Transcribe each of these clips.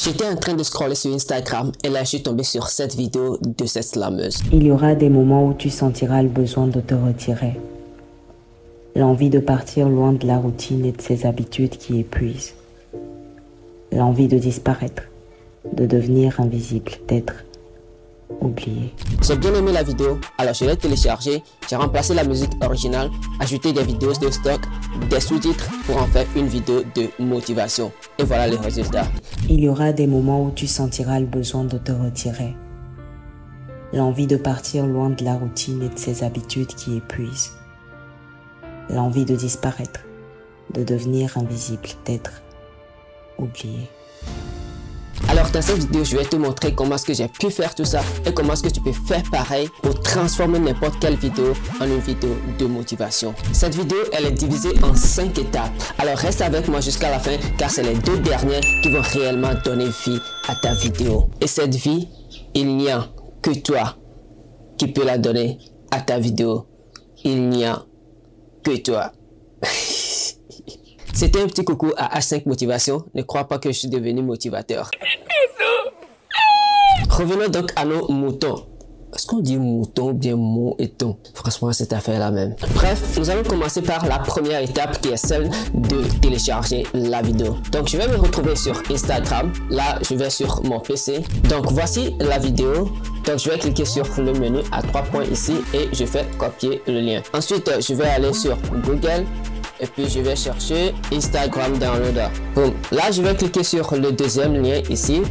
J'étais en train de scroller sur Instagram et là je suis tombé sur cette vidéo de cette slameuse. Il y aura des moments où tu sentiras le besoin de te retirer. L'envie de partir loin de la routine et de ses habitudes qui épuisent. L'envie de disparaître, de devenir invisible, d'être oublié. J'ai bien aimé la vidéo, alors je l'ai téléchargée, j'ai remplacé la musique originale, ajouté des vidéos de stock, des sous-titres pour en faire une vidéo de motivation. Et voilà le résultat. Il y aura des moments où tu sentiras le besoin de te retirer. L'envie de partir loin de la routine et de ses habitudes qui épuisent. L'envie de disparaître, de devenir invisible, d'être oublié. Alors dans cette vidéo, je vais te montrer comment est-ce que j'ai pu faire tout ça et comment est-ce que tu peux faire pareil pour transformer n'importe quelle vidéo en une vidéo de motivation. Cette vidéo, elle est divisée en 5 étapes. Alors reste avec moi jusqu'à la fin car c'est les 2 dernières qui vont réellement donner vie à ta vidéo. Et cette vie, il n'y a que toi qui peux la donner à ta vidéo. Il n'y a que toi. C'était un petit coucou à H5 Motivation. Ne crois pas que je suis devenu motivateur. Revenons donc à nos moutons. Est-ce qu'on dit mouton ou bien mouton? Franchement, cette affaire-là même. Bref, nous allons commencer par la première étape qui est celle de télécharger la vidéo. Donc, je vais me retrouver sur Instagram. Là, je vais sur mon PC. Donc, voici la vidéo. Donc, je vais cliquer sur le menu à 3 points ici et je fais copier le lien. Ensuite, je vais aller sur Google. Et puis je vais chercher Instagram Downloader. Boom. Là, je vais cliquer sur le deuxième lien ici.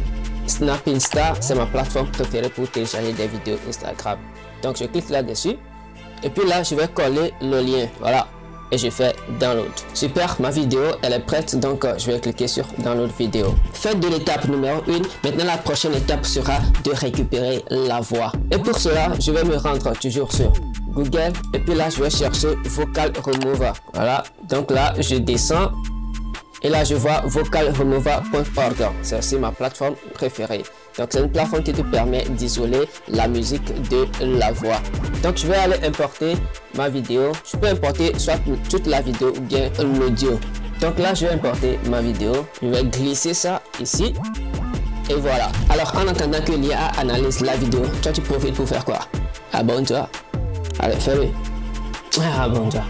Snap Insta, c'est ma plateforme préférée pour télécharger des vidéos Instagram. Donc je clique là-dessus. Et puis là, je vais coller le lien. Voilà. Et je fais download. Super, ma vidéo, elle est prête. Donc je vais cliquer sur download vidéo. Faites de l'étape numéro 1. Maintenant, la prochaine étape sera de récupérer la voix. Et pour cela, je vais me rendre toujours sur Google et puis là je vais chercher Vocal Remover. Voilà, donc là je descends et là je vois vocalremover.org. c'est aussi ma plateforme préférée. Donc c'est une plateforme qui te permet d'isoler la musique de la voix. Donc je vais aller importer ma vidéo. Je peux importer soit toute la vidéo ou bien l'audio. Donc là je vais importer ma vidéo, je vais glisser ça ici et voilà. Alors en attendant que l'IA analyse la vidéo, toi tu profites pour faire quoi? Abonne-toi. Allez, fais-le. Ah bon, déjà.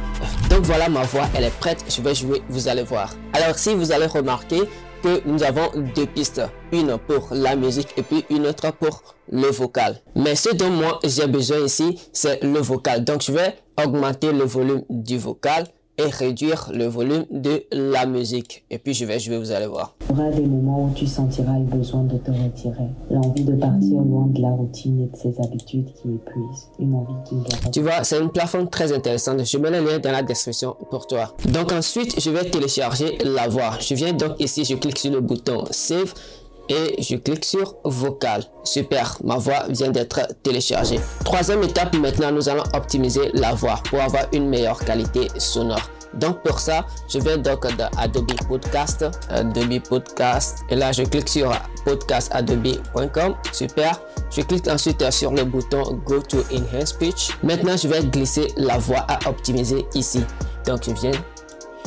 Donc voilà, ma voix, elle est prête. Je vais jouer, vous allez voir. Alors, si vous allez remarquer que nous avons 2 pistes. Une pour la musique et puis une autre pour le vocal. Mais ce dont moi, j'ai besoin ici, c'est le vocal. Donc, je vais augmenter le volume du vocal et réduire le volume de la musique. Et puis, je vais jouer, vous allez voir. Il y aura des moments où tu sentiras le besoin de te retirer. L'envie de partir loin de la routine et de ses habitudes qui épuisent. Une envie qui ne doit pas... Tu vois, c'est une plateforme très intéressante. Je mets le lien dans la description pour toi. Donc ensuite, je vais télécharger la voix. Je viens donc ici, je clique sur le bouton Save. Et je clique sur vocal. Super, ma voix vient d'être téléchargée. Troisième étape, maintenant nous allons optimiser la voix pour avoir une meilleure qualité sonore. Donc pour ça, je vais donc dans Adobe Podcast, et là je clique sur podcastadobe.com. Super, je clique ensuite sur le bouton Go to Enhance Speech. Maintenant je vais glisser la voix à optimiser ici. Donc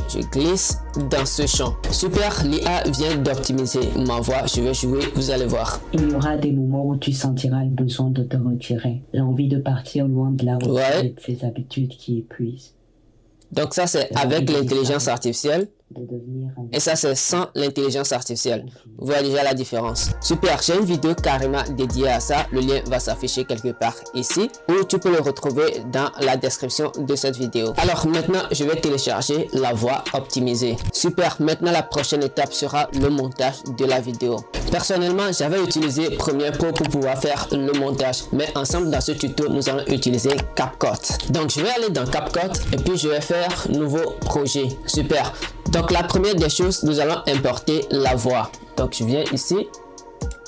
je glisse dans ce champ. Super, l'IA vient d'optimiser ma voix. Je vais jouer, vous allez voir. Il y aura des moments où tu sentiras le besoin de te retirer. L'envie de partir loin de la routine et de ses habitudes qui épuisent. Donc ça c'est avec l'intelligence artificielle. Et ça c'est sans l'intelligence artificielle. Vous voyez déjà la différence. Super, j'ai une vidéo carrément dédiée à ça. Le lien va s'afficher quelque part ici, ou tu peux le retrouver dans la description de cette vidéo. Alors maintenant je vais télécharger la voix optimisée. Super, maintenant la prochaine étape sera le montage de la vidéo. Personnellement j'avais utilisé Premiere Pro pour pouvoir faire le montage, mais ensemble dans ce tuto nous allons utiliser CapCut. Donc je vais aller dans CapCut et puis je vais faire nouveau projet. Super. Donc la première des choses, nous allons importer la voix. Donc je viens ici,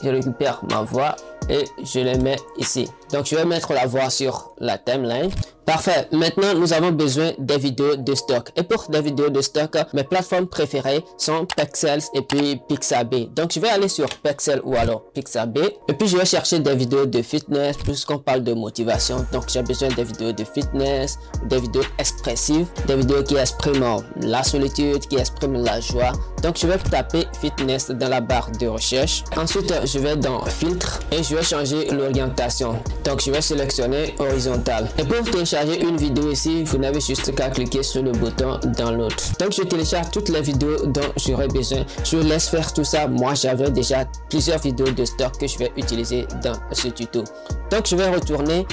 je récupère ma voix et je les mets ici. Donc je vais mettre la voix sur la timeline. Parfait. Maintenant, nous avons besoin des vidéos de stock. Et pour des vidéos de stock, mes plateformes préférées sont Pexels et puis Pixabay. Donc, je vais aller sur Pexels ou alors Pixabay. Et puis, je vais chercher des vidéos de fitness puisqu'on parle de motivation. Donc, j'ai besoin des vidéos de fitness, des vidéos expressives, des vidéos qui expriment la solitude, qui expriment la joie. Donc, je vais taper fitness dans la barre de recherche. Ensuite, je vais dans filtre et je vais changer l'orientation. Donc, je vais sélectionner horizontal. Et pour télécharger une vidéo ici, vous n'avez juste qu'à cliquer sur le bouton download. Donc, je télécharge toutes les vidéos dont j'aurai besoin. Je laisse faire tout ça. Moi, j'avais déjà plusieurs vidéos de stock que je vais utiliser dans ce tuto. Donc, je vais retourner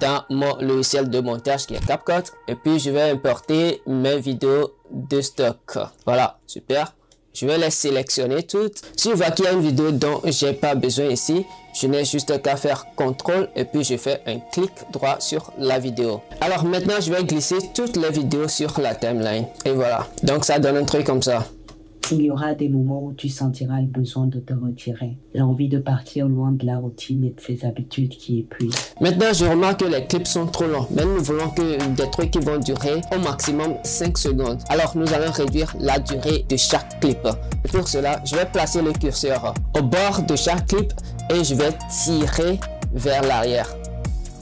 dans mon logiciel de montage qui est CapCut et puis je vais importer mes vidéos de stock. Voilà, super. Je vais les sélectionner toutes. Si je vois qu'il y a une vidéo dont j'ai pas besoin ici, je n'ai juste qu'à faire CTRL et puis je fais un clic droit sur la vidéo. Alors maintenant, je vais glisser toutes les vidéos sur la timeline. Et voilà. Donc ça donne un truc comme ça. Il y aura des moments où tu sentiras le besoin de te retirer, l'envie de partir loin de la routine et de ses habitudes qui épuisent. Maintenant, je remarque que les clips sont trop longs. Mais nous voulons que des trucs qui vont durer au maximum 5 secondes. Alors, nous allons réduire la durée de chaque clip. Et pour cela, je vais placer le curseur au bord de chaque clip et je vais tirer vers l'arrière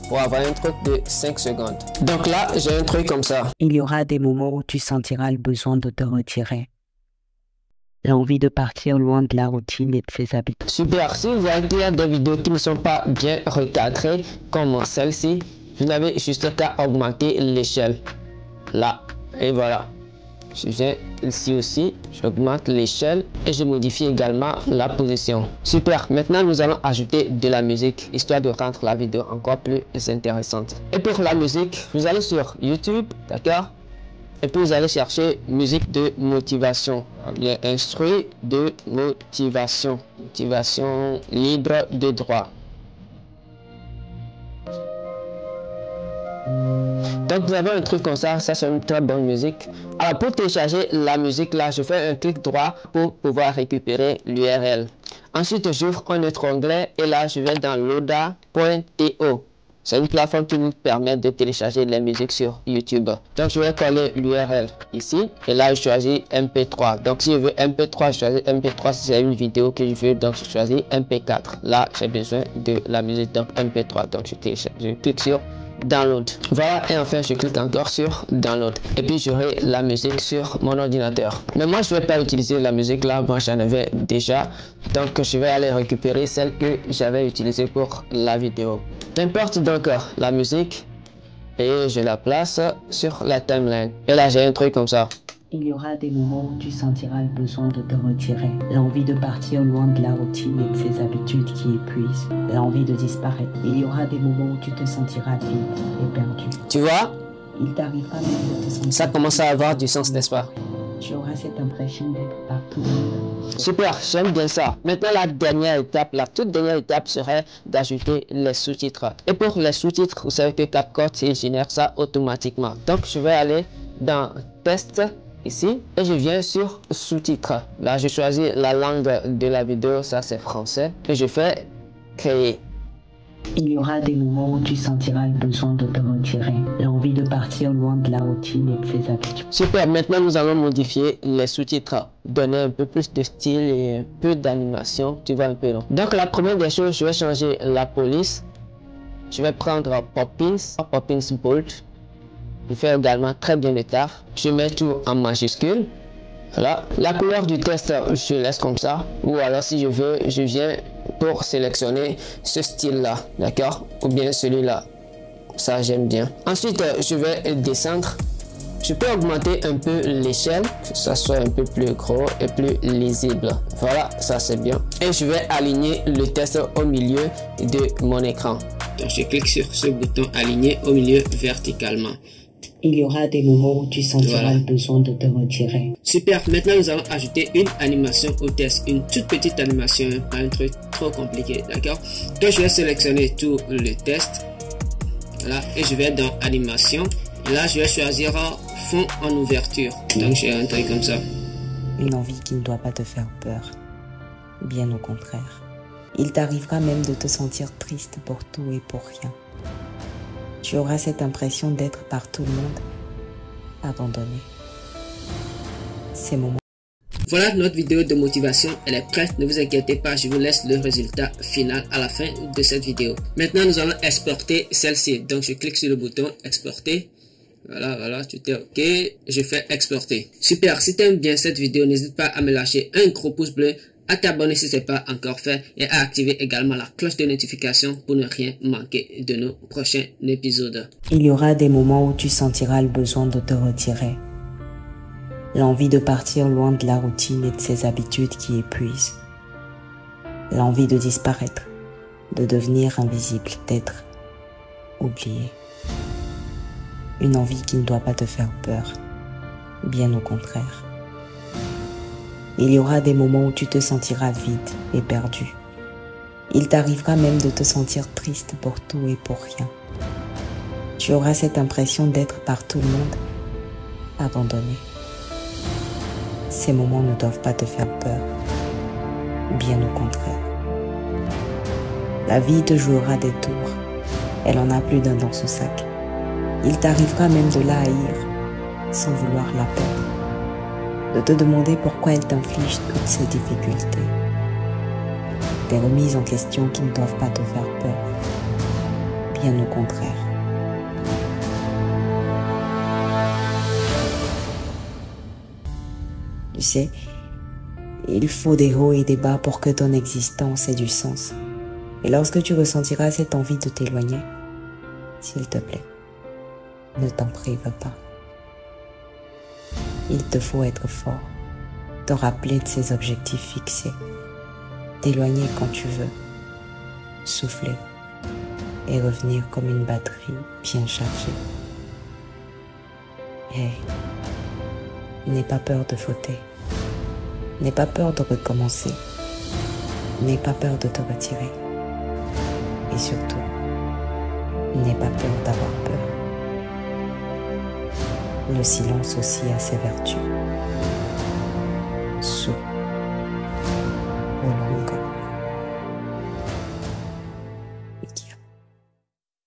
pour avoir un truc de 5 secondes. Donc là, j'ai un truc comme ça. Il y aura des moments où tu sentiras le besoin de te retirer, l'envie de partir loin de la routine et de ses habitudes. Super, si vous voyez qu'il y a des vidéos qui ne sont pas bien recadrées, comme celle-ci, vous n'avez juste qu'à augmenter l'échelle. Là, et voilà. Je viens ici aussi, j'augmente l'échelle et je modifie également la position. Super, maintenant nous allons ajouter de la musique, histoire de rendre la vidéo encore plus intéressante. Et pour la musique, vous allez sur YouTube, d'accord? Et puis vous allez chercher musique de motivation, bien instruit de motivation, motivation libre de droit. Donc vous avez un truc comme ça c'est une très bonne musique. Alors pour télécharger la musique là, je fais un clic droit pour pouvoir récupérer l'URL. Ensuite j'ouvre un autre onglet et là je vais dans loda.to. C'est une plateforme qui nous permet de télécharger les musiques sur YouTube. Donc, je vais coller l'URL ici. Et là, je choisis MP3. Donc, si je veux MP3, je choisis MP3. Si c'est une vidéo que je veux, donc je choisis MP4. Là, j'ai besoin de la musique, donc MP3. Donc, je clique sur Download. Voilà, et enfin, je clique encore sur Download. Et puis, j'aurai la musique sur mon ordinateur. Mais moi, je ne vais pas utiliser la musique là. Moi, j'en avais déjà. Donc, je vais aller récupérer celle que j'avais utilisée pour la vidéo. J'importe donc la musique et je la place sur la timeline. Et là, j'ai un truc comme ça. Il y aura des moments où tu sentiras le besoin de te retirer, l'envie de partir loin de la routine et de ses habitudes qui épuisent, l'envie de disparaître. Il y aura des moments où tu te sentiras vide et perdu. Tu vois? Il t'arrivera même de te sentir... Ça commence à avoir du sens, n'est-ce pas? Tu auras cette impression d'être partout. Super, j'aime bien ça. Maintenant, la dernière étape, la toute dernière étape serait d'ajouter les sous-titres. Et pour les sous-titres, vous savez que CapCut, il génère ça automatiquement. Donc, je vais aller dans Test, ici, et je viens sur sous-titres. Là, je choisis la langue de la vidéo, ça c'est français. Et je fais créer. Il y aura des moments où tu sentiras le besoin de te retirer, l'envie de partir loin de la routine et de ses habitudes. Super, maintenant nous allons modifier les sous-titres, donner un peu plus de style et un peu d'animation, tu vois un peu long. Donc la première des choses, je vais changer la police. Je vais prendre Poppins Bold. Je fais également très bien le taf. Je mets tout en majuscule. Voilà. La couleur du texte, je laisse comme ça. Ou alors si je veux, je viens pour sélectionner ce style-là. D'accord? Ou bien celui-là. Ça, j'aime bien. Ensuite, je vais descendre. Je peux augmenter un peu l'échelle, que ça soit un peu plus gros et plus lisible. Voilà, ça c'est bien. Et je vais aligner le texte au milieu de mon écran. Donc, je clique sur ce bouton aligner au milieu verticalement. Il y aura des moments où tu sentiras le besoin de te retirer. Super, maintenant nous allons ajouter une animation au test, une toute petite animation, pas un truc trop compliqué, d'accord? Donc je vais sélectionner tout le test, voilà, et je vais dans animation, et là je vais choisir fond en ouverture, donc j'ai un truc comme ça. Une envie qui ne doit pas te faire peur, bien au contraire. Il t'arrivera même de te sentir triste pour tout et pour rien. Tu auras cette impression d'être par tout le monde abandonné. Ces moments. Voilà, notre vidéo de motivation, elle est prête. Ne vous inquiétez pas, je vous laisse le résultat final à la fin de cette vidéo. Maintenant, nous allons exporter celle-ci. Donc, je clique sur le bouton exporter. Voilà, tout est OK. Je fais exporter. Super, si tu aimes bien cette vidéo, n'hésite pas à me lâcher un gros pouce bleu, à t'abonner si ce n'est pas encore fait et à activer également la cloche de notification pour ne rien manquer de nos prochains épisodes. Il y aura des moments où tu sentiras le besoin de te retirer. L'envie de partir loin de la routine et de ses habitudes qui épuisent. L'envie de disparaître, de devenir invisible, d'être oublié. Une envie qui ne doit pas te faire peur, bien au contraire. Il y aura des moments où tu te sentiras vide et perdu. Il t'arrivera même de te sentir triste pour tout et pour rien. Tu auras cette impression d'être par tout le monde abandonné. Ces moments ne doivent pas te faire peur, bien au contraire. La vie te jouera des tours, elle en a plus d'un dans ce sac. Il t'arrivera même de la haïr, sans vouloir la perdre, de te demander pourquoi elle t'inflige toutes ces difficultés. Des remises en question qui ne doivent pas te faire peur, bien au contraire. Tu sais, il faut des hauts et des bas pour que ton existence ait du sens. Et lorsque tu ressentiras cette envie de t'éloigner, s'il te plaît, ne t'en prive pas. Il te faut être fort, te rappeler de ces objectifs fixés, t'éloigner quand tu veux, souffler et revenir comme une batterie bien chargée. Hey, n'aie pas peur de fauter, n'aie pas peur de recommencer, n'aie pas peur de te retirer. Et surtout, n'aie pas peur d'avoir peur. Le silence aussi a ses vertus. Su Olonga. Ikia.